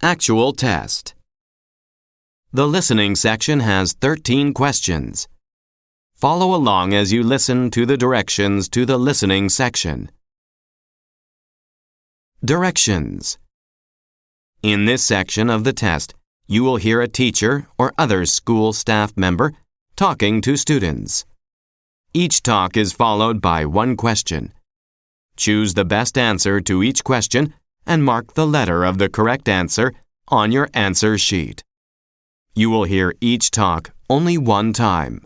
Actual test. The listening section has 13 questions. Follow along as you listen to the directions to the listening section. Directions. In this section of the test, you will hear a teacher or other school staff member talking to students. Each talk is followed by one question. Choose the best answer to each question and mark the letter of the correct answer on your answer sheet. You will hear each talk only one time.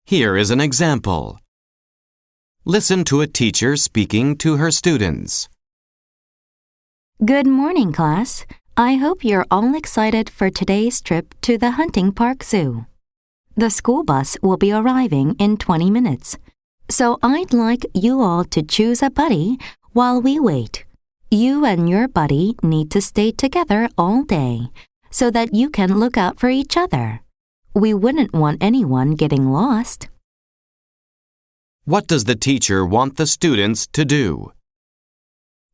Here is an example. Listen to a teacher speaking to her students. Good morning, class. I hope you're all excited for today's trip to the Hunting Park Zoo. The school bus will be arriving in 20 minutes, so I'd like you all to choose a buddy while we wait. You and your buddy need to stay together all day so that you can look out for each other. We wouldn't want anyone getting lost. What does the teacher want the students to do?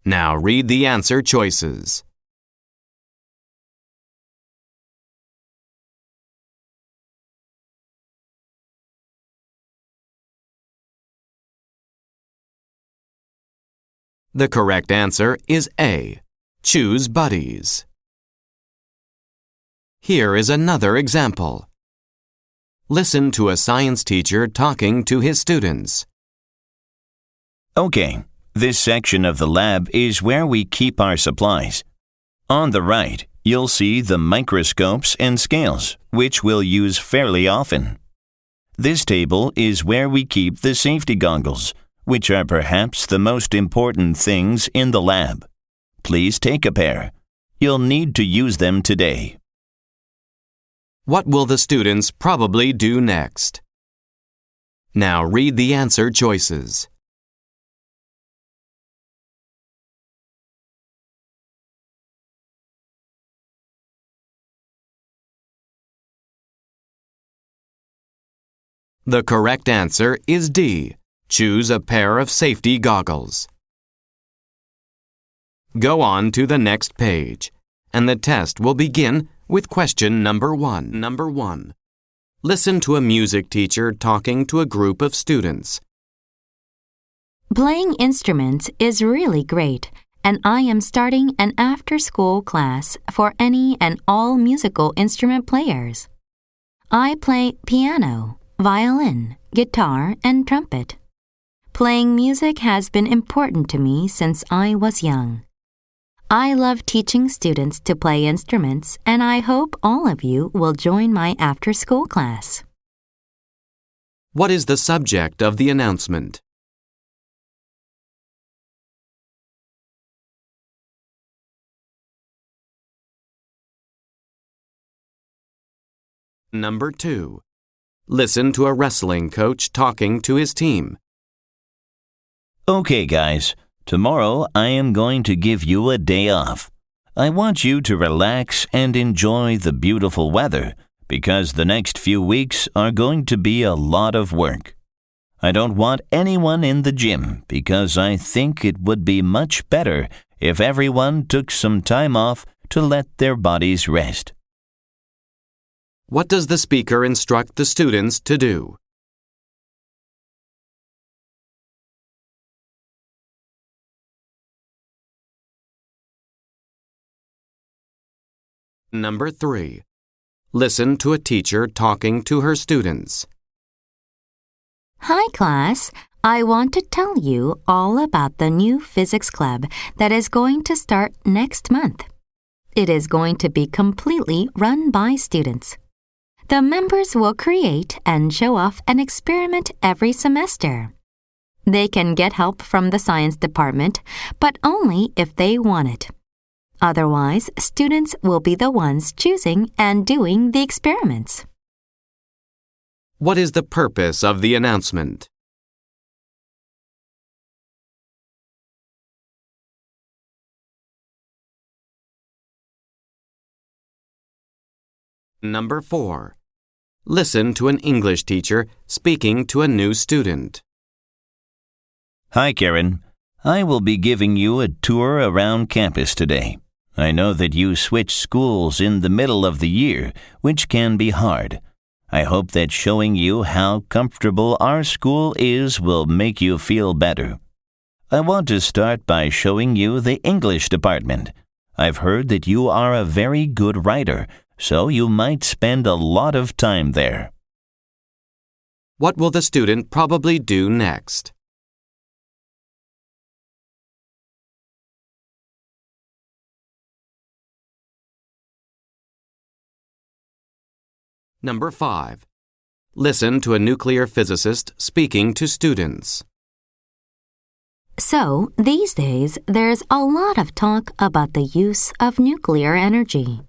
Now read the answer choices. The correct answer is A. Choose buddies. Here is another example. Listen to a science teacher talking to his students. Okay, this section of the lab is where we keep our supplies. On the right, you'll see the microscopes and scales, which we'll use fairly often. This table is where we keep the safety goggles, which are perhaps the most important things in the lab. Please take a pair. You'll need to use them today. What will the students probably do next? Now read the answer choices. The correct answer is D. Choose a pair of safety goggles. Go on to the next page, and the test will begin with question number 1. Number 1. Listen to a music teacher talking to a group of students. Playing instruments is really great, and I am starting an after-school class for any and all musical instrument players. I play piano, violin, guitar, and trumpet. Playing music has been important to me since I was young. I love teaching students to play instruments, and I hope all of you will join my after-school class. What is the subject of the announcement? Number 2. Listen to a wrestling coach talking to his team. Okay, guys. Tomorrow, I am going to give you a day off. I want you to relax and enjoy the beautiful weather because the next few weeks are going to be a lot of work. I don't want anyone in the gym because I think it would be much better if everyone took some time off to let their bodies rest. What does the speaker instruct the students to do? Number 3. Listen to a teacher talking to her students. Hi, class. I want to tell you all about the new physics club that is going to start next month. It is going to be completely run by students. The members will create and show off an experiment every semester. They can get help from the science department, but only if they want it. Otherwise, students will be the ones choosing and doing the experiments. What is the purpose of the announcement? Number 4. Listen to an English teacher speaking to a new student. Hi, Karen. I will be giving you a tour around campus today. I know that you switch schools in the middle of the year, which can be hard. I hope that showing you how comfortable our school is will make you feel better. I want to start by showing you the English department. I've heard that you are a very good writer, so you might spend a lot of time there. What will the student probably do next? Number 5. Listen to a nuclear physicist speaking to students. So, these days, there's a lot of talk about the use of nuclear energy.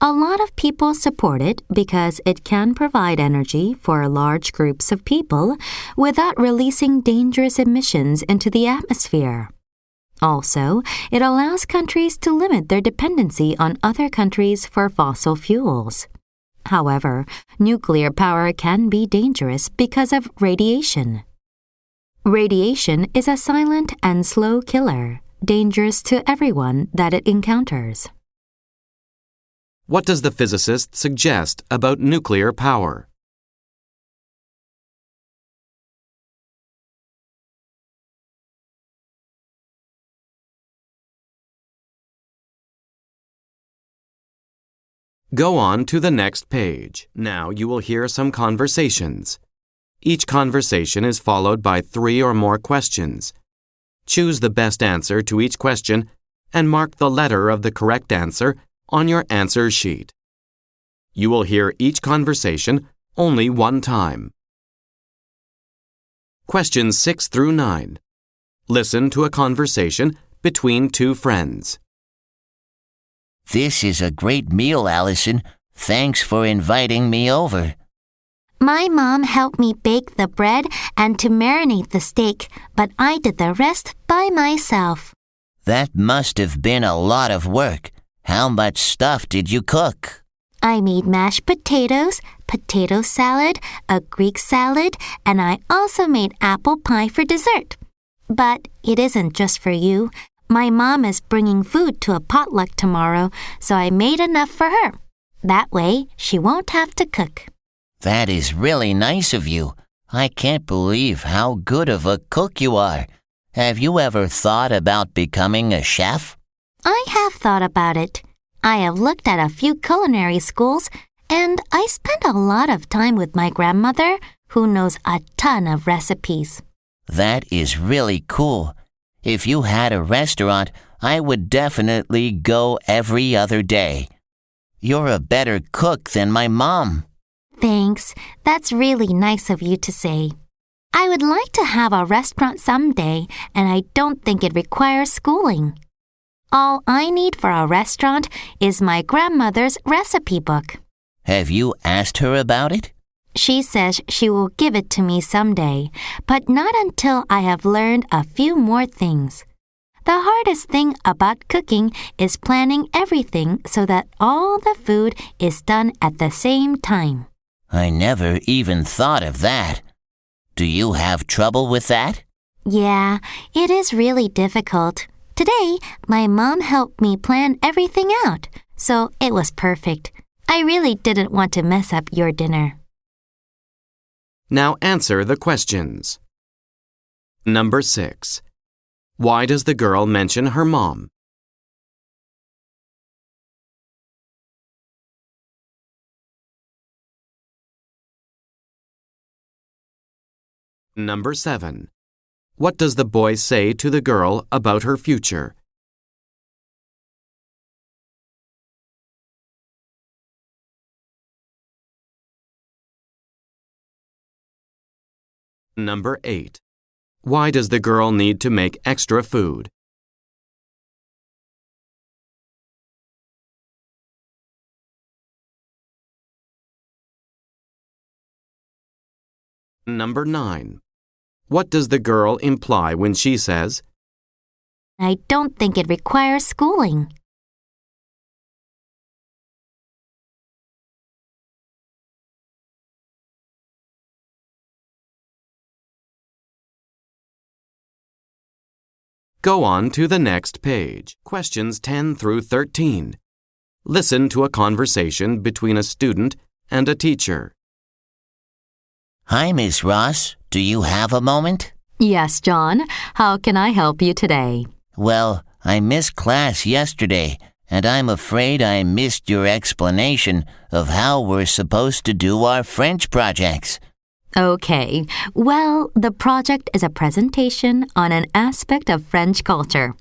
A lot of people support it because it can provide energy for large groups of people without releasing dangerous emissions into the atmosphere. Also, it allows countries to limit their dependency on other countries for fossil fuels. However, nuclear power can be dangerous because of radiation. Radiation is a silent and slow killer, dangerous to everyone that it encounters. What does the physicist suggest about nuclear power? Go on to the next page. Now you will hear some conversations. Each conversation is followed by 3 or more questions. Choose the best answer to each question and mark the letter of the correct answer on your answer sheet. You will hear each conversation only one time. Questions 6 through 9. Listen to a conversation between 2 friends. This is a great meal, Allison. Thanks for inviting me over. My mom helped me bake the bread and to marinate the steak, but I did the rest by myself. That must have been a lot of work. How much stuff did you cook? I made mashed potatoes, potato salad, a Greek salad, and I also made apple pie for dessert. But it isn't just for you. My mom is bringing food to a potluck tomorrow, so I made enough for her. That way, she won't have to cook. That is really nice of you. I can't believe how good of a cook you are. Have you ever thought about becoming a chef? I have thought about it. I have looked at a few culinary schools, and I spent a lot of time with my grandmother, who knows a ton of recipes. That is really cool. If you had a restaurant, I would definitely go every other day. You're a better cook than my mom. Thanks. That's really nice of you to say. I would like to have a restaurant someday, and I don't think it requires schooling. All I need for a restaurant is my grandmother's recipe book. Have you asked her about it? She says she will give it to me someday, but not until I have learned a few more things. The hardest thing about cooking is planning everything so that all the food is done at the same time. I never even thought of that. Do you have trouble with that? Yeah, it is really difficult. Today, my mom helped me plan everything out, so it was perfect. I really didn't want to mess up your dinner. Now answer the questions. Number 6. Why does the girl mention her mom? Number 7. What does the boy say to the girl about her future? Number 8. Why does the girl need to make extra food? Number 9. What does the girl imply when she says, I don't think it requires schooling. Go on to the next page, questions 10 through 13. Listen to a conversation between a student and a teacher. Hi, Miss Ross. Do you have a moment? Yes, John. How can I help you today? Well, I missed class yesterday, and I'm afraid I missed your explanation of how we're supposed to do our French projects. Okay. Well, the project is a presentation on an aspect of French culture.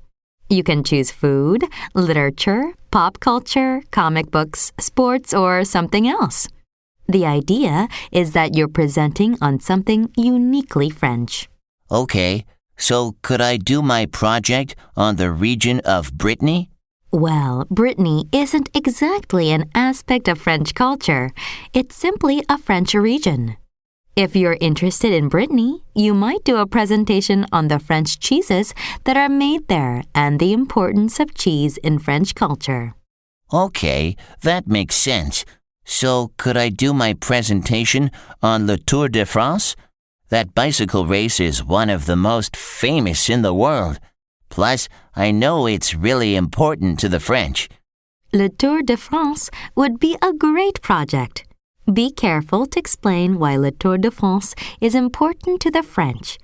You can choose food, literature, pop culture, comic books, sports, or something else. The idea is that you're presenting on something uniquely French. Okay, so could I do my project on the region of Brittany? Well, Brittany isn't exactly an aspect of French culture. It's simply a French region. If you're interested in Brittany, you might do a presentation on the French cheeses that are made there and the importance of cheese in French culture. Okay, that makes sense. So could I do my presentation on Le Tour de France? That bicycle race is one of the most famous in the world. Plus, I know it's really important to the French. Le Tour de France would be a great project. Be careful to explain why Le Tour de France is important to the French.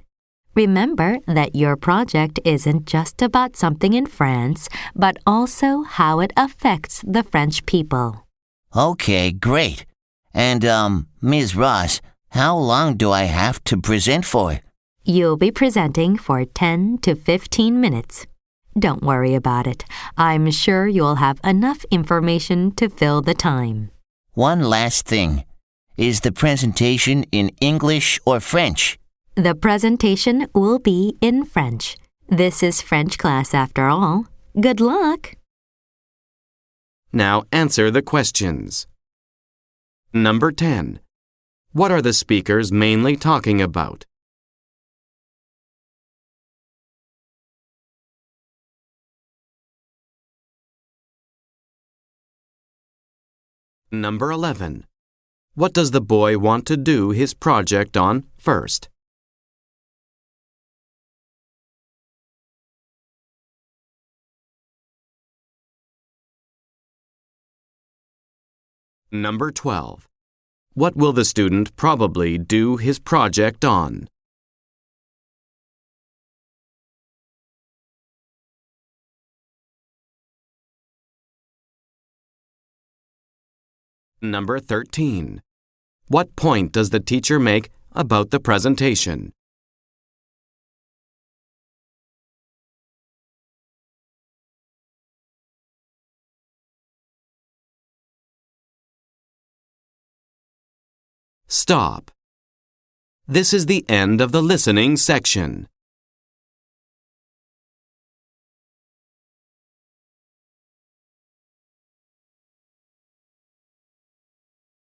Remember that your project isn't just about something in France, but also how it affects the French people. Okay, great. And, Ms. Ross, how long do I have to present for? You'll be presenting for 10 to 15 minutes. Don't worry about it. I'm sure you'll have enough information to fill the time. One last thing. Is the presentation in English or French? The presentation will be in French. This is French class after all. Good luck! Now answer the questions. Number 10. What are the speakers mainly talking about? Number 11. What does the boy want to do his project on first? Number 12. What will the student probably do his project on? Number 13. What point does the teacher make about the presentation? Stop. This is the end of the listening section.